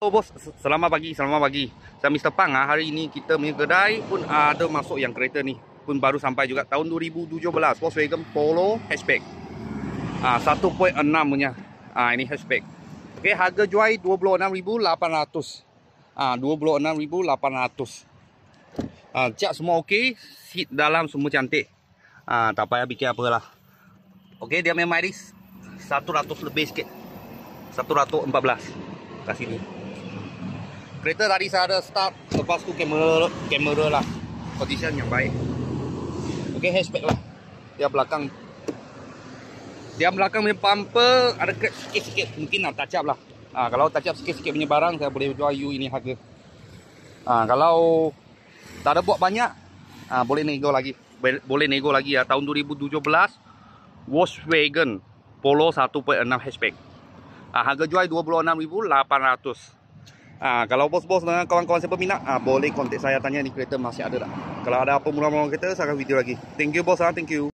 Oh bos, selamat pagi, selamat pagi. Saya Mr. Pang. Hari ini kita punya kedai pun ada masuk yang kereta ni. Pun baru sampai juga tahun 2017. Volkswagen Polo hatchback. 1.6 punya. Ini hatchback. Okey, harga jual 26,800. 26,800. Cat semua okey, seat dalam semua cantik. Tak payah fikir apalah. Okey, dia memang mileage 100 lebih sikit. 114 kat sini. Kereta tadi saya ada start, lepas tu kamera lah, position yang baik. Okey, hatchback lah. Dia belakang punya bumper ada crack sikit-sikit, mungkin nak touch up lah. Kalau touch up sikit-sikit punya barang, saya boleh jual you ini harga. Kalau tak ada buat banyak, boleh nego lagi. Boleh nego lagi ya. Tahun 2017 Volkswagen Polo 1.6 hatchback. Harga jual 26,800. Kalau bos-bos dengan kawan-kawan saya berminat, boleh kontak saya, tanya ni kereta masih ada tak. Kalau ada apa mula-mula kereta, saya akan video lagi. Thank you bos, thank you.